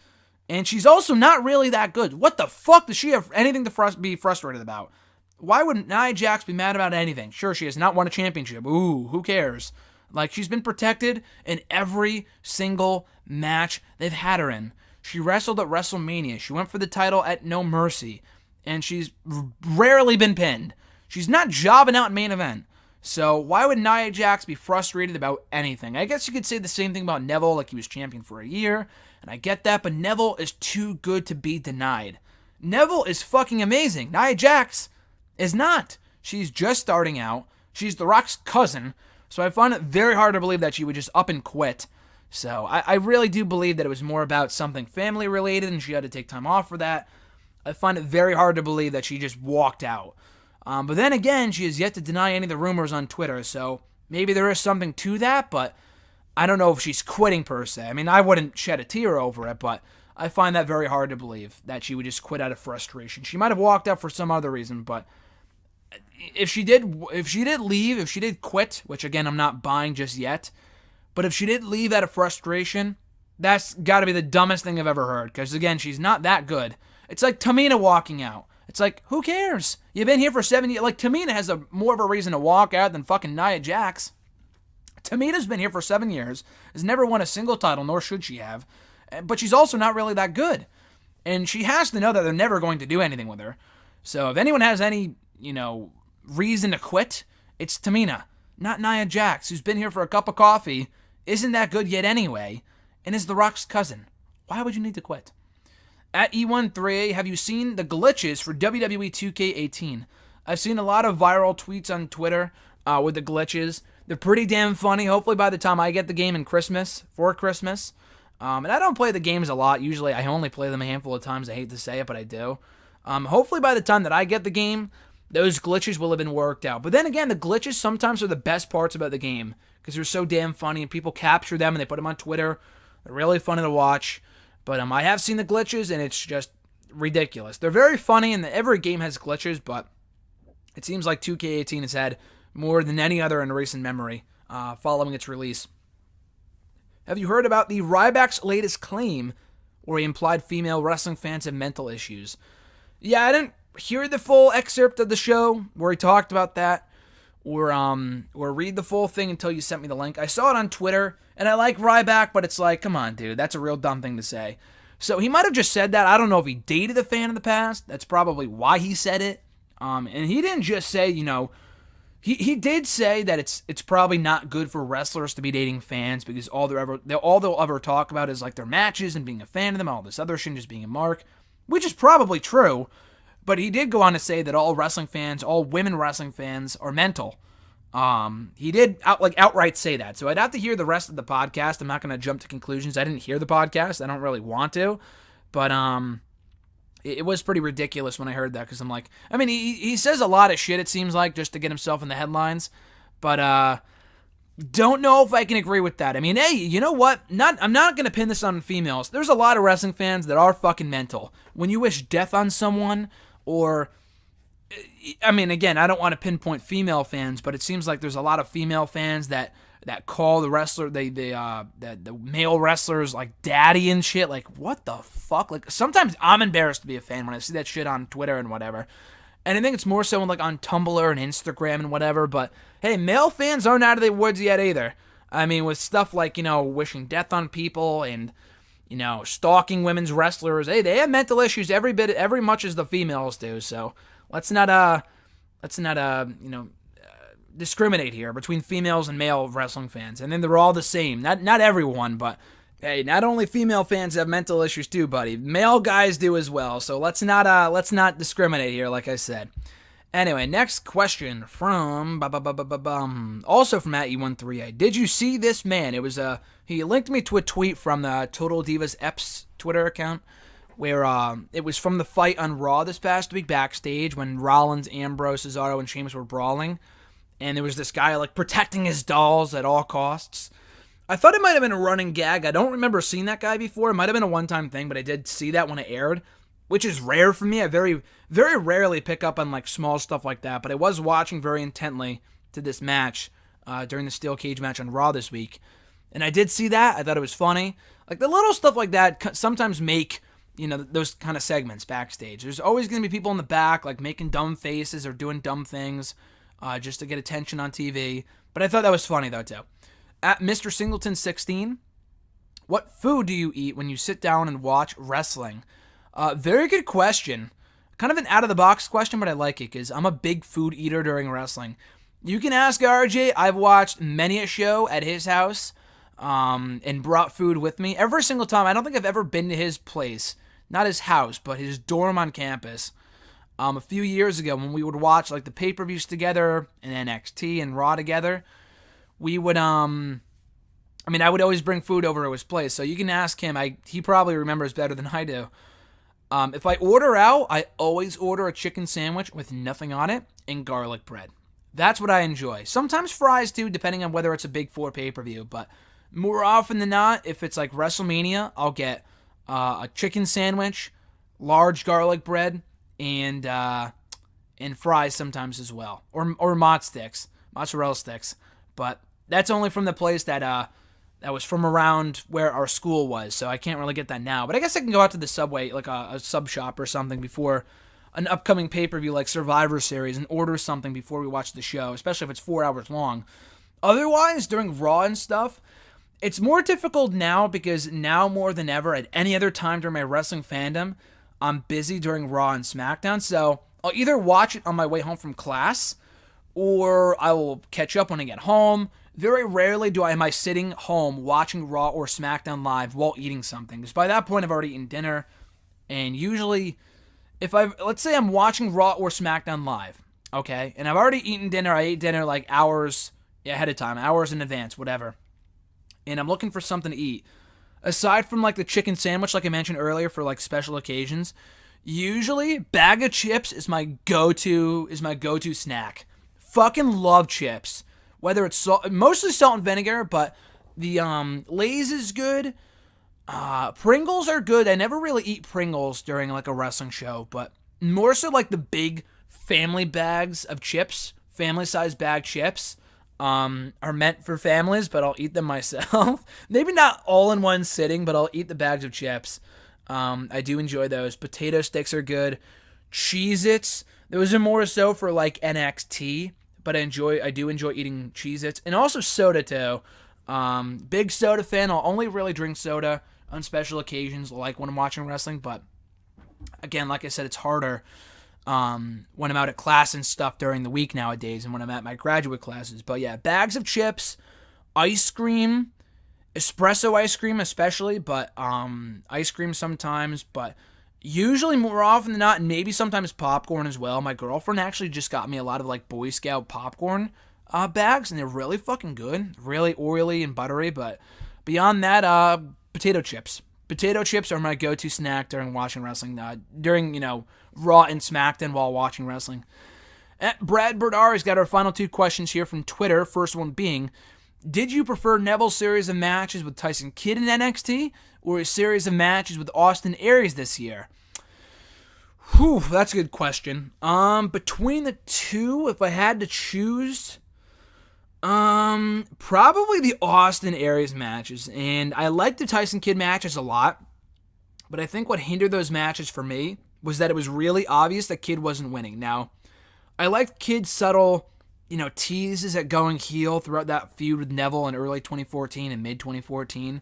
And she's also not really that good. What the fuck does she have anything to be frustrated about? Why would Nia Jax be mad about anything? Sure, she has not won a championship. Ooh, who cares? Like, she's been protected in every single match they've had her in. She wrestled at WrestleMania. She went for the title at No Mercy. And she's rarely been pinned. She's not jobbing out in main event. So why would Nia Jax be frustrated about anything? I guess you could say the same thing about Neville, like he was champion for a year. And I get that, but Neville is too good to be denied. Neville is fucking amazing. Nia Jax is not. She's just starting out. She's The Rock's cousin. So I find it very hard to believe that she would just up and quit. So I really do believe that it was more about something family related and she had to take time off for that. I find it very hard to believe that she just walked out. But then again, she has yet to deny any of the rumors on Twitter. So maybe there is something to that, but I don't know if she's quitting per se. I mean, I wouldn't shed a tear over it, but I find that very hard to believe that she would just quit out of frustration. She might have walked out for some other reason, but if she did leave, if she did quit, which again I'm not buying just yet, but if she did leave out of frustration, that's got to be the dumbest thing I've ever heard. Because again, she's not that good. It's like Tamina walking out. It's like, who cares? You've been here for 7 years. Like, Tamina has more of a reason to walk out than fucking Nia Jax. Tamina's been here for 7 years, has never won a single title, nor should she have. But she's also not really that good. And she has to know that they're never going to do anything with her. So if anyone has any, reason to quit, it's Tamina, not Nia Jax, who's been here for a cup of coffee, isn't that good yet anyway, and is The Rock's cousin. Why would you need to quit? At E13A, have you seen the glitches for WWE 2K18? I've seen a lot of viral tweets on Twitter with the glitches. They're pretty damn funny. Hopefully by the time I get the game for Christmas. And I don't play the games a lot. Usually I only play them a handful of times. I hate to say it, but I do. Hopefully by the time that I get the game, those glitches will have been worked out. But then again, the glitches sometimes are the best parts about the game because they're so damn funny and people capture them and they put them on Twitter. They're really funny to watch. But I have seen the glitches and it's just ridiculous. They're very funny and every game has glitches, but it seems like 2K18 has had more than any other in recent memory following its release. Have you heard about the Ryback's latest claim where he implied female wrestling fans have mental issues? Yeah, I didn't hear the full excerpt of the show where he talked about that or read the full thing until you sent me the link. I saw it on Twitter, and I like Ryback, but it's like, come on, dude, that's a real dumb thing to say. So he might have just said that. I don't know if he dated a fan in the past. That's probably why he said it. And he didn't just say, he did say that it's probably not good for wrestlers to be dating fans because all they'll ever talk about is like their matches and being a fan of them, all this other shit, just being a mark, which is probably true. But he did go on to say that all wrestling fans, all women wrestling fans, are mental. He did outright say that. So I'd have to hear the rest of the podcast. I'm not going to jump to conclusions. I didn't hear the podcast. I don't really want to, but it was pretty ridiculous when I heard that because I'm like, I mean, he says a lot of shit, it seems like, just to get himself in the headlines, but don't know if I can agree with that. I mean, hey, you know what? I'm not going to pin this on females. There's a lot of wrestling fans that are fucking mental. When you wish death on someone, or, I mean, again, I don't want to pinpoint female fans, but it seems like there's a lot of female fans that call the wrestler, the male wrestlers like daddy and shit. Like, what the fuck? Like, sometimes I'm embarrassed to be a fan when I see that shit on Twitter and whatever. And I think it's more so like on Tumblr and Instagram and whatever. But hey, male fans aren't out of the woods yet either. I mean, with stuff like, wishing death on people and, stalking women's wrestlers. Hey, they have mental issues every much as the females do. So let's not discriminate here between females and male wrestling fans. And then they're all the same. Not everyone, but hey, not only female fans have mental issues too, buddy. Male guys do as well. So let's not discriminate here, like I said. Anyway, next question from also from @E13A. Did you see this man? It was he linked me to a tweet from the Total Divas Eps Twitter account where it was from the fight on Raw this past week backstage when Rollins, Ambrose, Cesaro, and Sheamus were brawling. And there was this guy like protecting his dolls at all costs. I thought it might have been a running gag. I don't remember seeing that guy before. It might have been a one-time thing, but I did see that when it aired, which is rare for me. I very, very rarely pick up on like small stuff like that, but I was watching very intently to this match during the steel cage match on Raw this week. And I did see that. I thought it was funny. Like the little stuff like that sometimes make, those kind of segments backstage. There's always going to be people in the back like making dumb faces or doing dumb things. Just to get attention on TV. But I thought that was funny, though, too. At Mr. Singleton16, what food do you eat when you sit down and watch wrestling? Very good question. Kind of an out-of-the-box question, but I like it, because I'm a big food eater during wrestling. You can ask RJ. I've watched many a show at his house, and brought food with me. Every single time. I don't think I've ever been to his place. Not his house, but his dorm on campus. A few years ago when we would watch like the pay-per-views together and NXT and Raw together, we would I would always bring food over to his place. So you can ask him. He probably remembers better than I do. If I order out, I always order a chicken sandwich with nothing on it and garlic bread. That's what I enjoy. Sometimes fries too, depending on whether it's a Big Four pay-per-view. But more often than not, if it's like Wrestlemania, I'll get a chicken sandwich, large garlic bread, and fries sometimes as well, or mozzarella sticks. But that's only from the place that was from around where our school was, so I can't really get that now. But I guess I can go out to the Subway, like a sub shop or something, before an upcoming pay-per-view like Survivor Series and order something before we watch the show, especially if it's 4 hours long. Otherwise, during Raw and stuff, it's more difficult now because now more than ever, at any other time during my wrestling fandom, I'm busy during Raw and SmackDown, so I'll either watch it on my way home from class, or I will catch up when I get home. Very rarely am I sitting home watching Raw or SmackDown live while eating something, because by that point I've already eaten dinner, and usually, let's say I'm watching Raw or SmackDown live, okay, and I've already eaten dinner. I ate dinner like hours ahead of time, hours in advance, whatever, and I'm looking for something to eat. Aside from like the chicken sandwich, like I mentioned earlier, for like special occasions, usually bag of chips is my go-to snack. Fucking love chips. Whether it's mostly salt and vinegar, but the Lay's is good. Pringles are good. I never really eat Pringles during like a wrestling show, but more so like the big family bags of chips, family-sized bag chips. Are meant for families, but I'll eat them myself. Maybe not all in one sitting, but I'll eat the bags of chips. I do enjoy those. Potato sticks are good. Cheez-Its, those are more so for like NXT, but I do enjoy eating Cheez-Its. And also soda too. Big soda fan. I'll only really drink soda on special occasions, like when I'm watching wrestling. But again, like I said, it's harder when I'm out at class and stuff during the week nowadays and when I'm at my graduate classes. But yeah, bags of chips, ice cream, espresso ice cream especially, but ice cream sometimes, but usually more often than not, and maybe sometimes popcorn as well. My girlfriend actually just got me a lot of like Boy Scout popcorn bags, and they're really fucking good, really oily and buttery. But beyond that, potato chips. Potato chips are my go-to snack during watching wrestling, during, Raw and SmackDown while watching wrestling. Brad Berdar has got our final 2 questions here from Twitter. First one being, did you prefer Neville's series of matches with Tyson Kidd in NXT or a series of matches with Austin Aries this year? Whew, that's a good question. Between the two, if I had to choose, probably the Austin Aries matches. And I liked the Tyson Kidd matches a lot, but I think what hindered those matches for me was that it was really obvious that Kidd wasn't winning. Now, I liked Kidd's subtle, teases at going heel throughout that feud with Neville in early 2014 and mid 2014.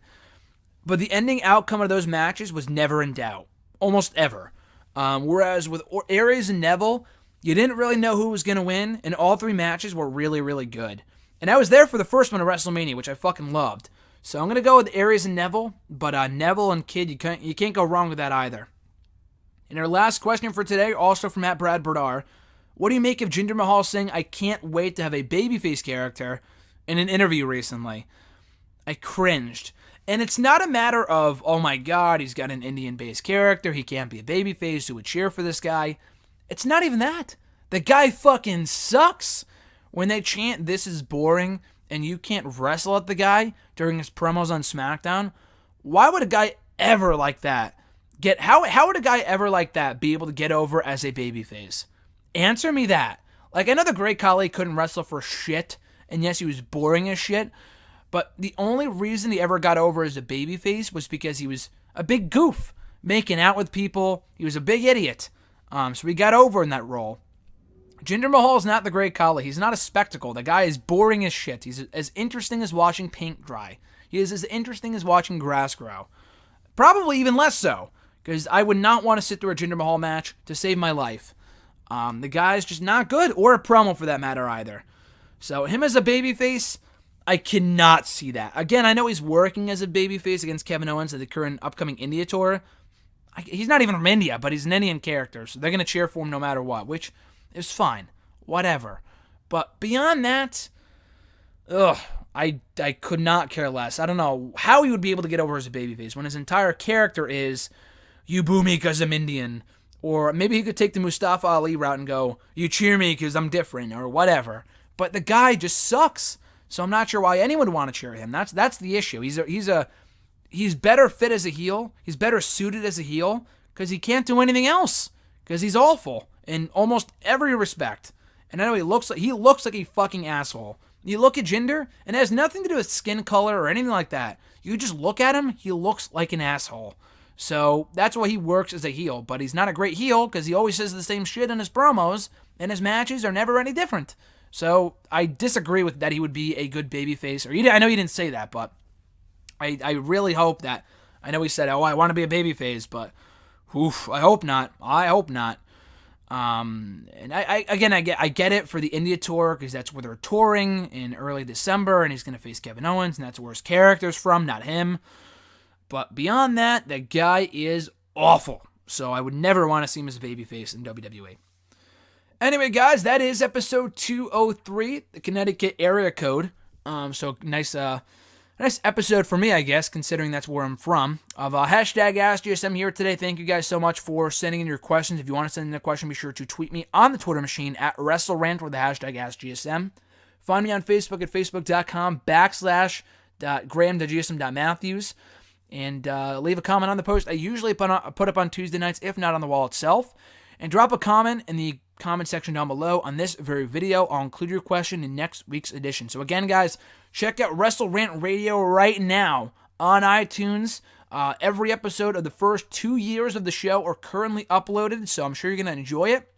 But the ending outcome of those matches was never in doubt, almost ever. Whereas with Aries and Neville, you didn't really know who was going to win, and all 3 matches were really, really good. And I was there for the first one at WrestleMania, which I fucking loved. So I'm going to go with Aries and Neville, but Neville and Kidd, you can't go wrong with that either. And our last question for today, also from Brad Berdar, what do you make of Jinder Mahal saying, I can't wait to have a babyface character in an interview recently? I cringed. And it's not a matter of, oh my god, he's got an Indian-based character, he can't be a babyface, who would cheer for this guy? It's not even that. The guy fucking sucks. When they chant, this is boring, and you can't wrestle at the guy during his promos on SmackDown, why would a guy ever like that how would a guy ever like that be able to get over as a babyface? Answer me that. Like, I know the Great Khali couldn't wrestle for shit, and yes, he was boring as shit, but the only reason he ever got over as a babyface was because he was a big goof, making out with people. He was a big idiot. So he got over in that role. Jinder Mahal is not the Great Khali. He's not a spectacle. The guy is boring as shit. He's as interesting as watching paint dry. He is as interesting as watching grass grow. Probably even less so, because I would not want to sit through a Jinder Mahal match to save my life. The guy's just not good, or a promo for that matter either. So him as a babyface, I cannot see that. Again, I know he's working as a babyface against Kevin Owens at the current upcoming India tour. He's not even from India, but he's an Indian character, so they're going to cheer for him no matter what, which is fine. Whatever. But beyond that, I could not care less. I don't know how he would be able to get over as a babyface when his entire character is, you boo me because I'm Indian. Or maybe he could take the Mustafa Ali route and go, you cheer me because I'm different, or whatever. But the guy just sucks. So I'm not sure why anyone would want to cheer him. That's the issue. He's better fit as a heel. He's better suited as a heel because he can't do anything else. Because he's awful in almost every respect. And I know he looks like a fucking asshole. You look at Jinder, and it has nothing to do with skin color or anything like that. You just look at him, he looks like an asshole. So that's why he works as a heel. But he's not a great heel because he always says the same shit in his promos, and his matches are never any different. So I disagree with that he would be a good babyface. I know he didn't say that, but I really hope that. I know he said, I want to be a babyface, but I hope not. I hope not. And I get it for the India tour because that's where they're touring in early December, and he's going to face Kevin Owens, and that's where his character's from, not him. But beyond that, the guy is awful. So I would never want to see him as a babyface in WWE. Anyway, guys, that is episode 203, the Connecticut area code. So nice episode for me, I guess, considering that's where I'm from. Of hashtag AskGSM here today. Thank you guys so much for sending in your questions. If you want to send in a question, be sure to tweet me on the Twitter machine at WrestleRant with the hashtag AskGSM. Find me on Facebook at facebook.com/graham.gsm.matthews. And leave a comment on the post I usually put up on Tuesday nights, if not on the wall itself. And drop a comment in the comment section down below on this very video. I'll include your question in next week's edition. So again, guys, check out Wrestle Rant Radio right now on iTunes. Every episode of the first 2 years of the show are currently uploaded, so I'm sure you're going to enjoy it.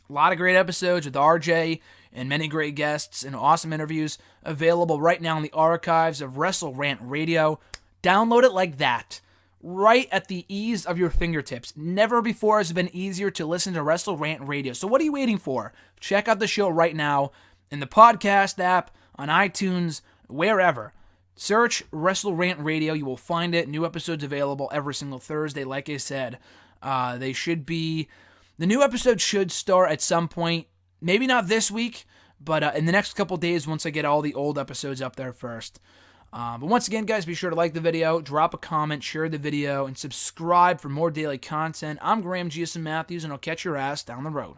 A lot of great episodes with RJ and many great guests and awesome interviews available right now in the archives of Wrestle Rant Radio. Download it like that. right at the ease of your fingertips. Never before has it been easier to listen to Wrestle Rant Radio. So what are you waiting for? Check out the show right now in the podcast app, on iTunes, wherever. Search Wrestle Rant Radio. You will find it. New episodes available every single Thursday. Like I said, the new episode should start at some point. Maybe not this week, but in the next couple days once I get all the old episodes up there first. But once again, guys, be sure to like the video, drop a comment, share the video, and subscribe for more daily content. I'm Graham Giason Matthews, and I'll catch your ass down the road.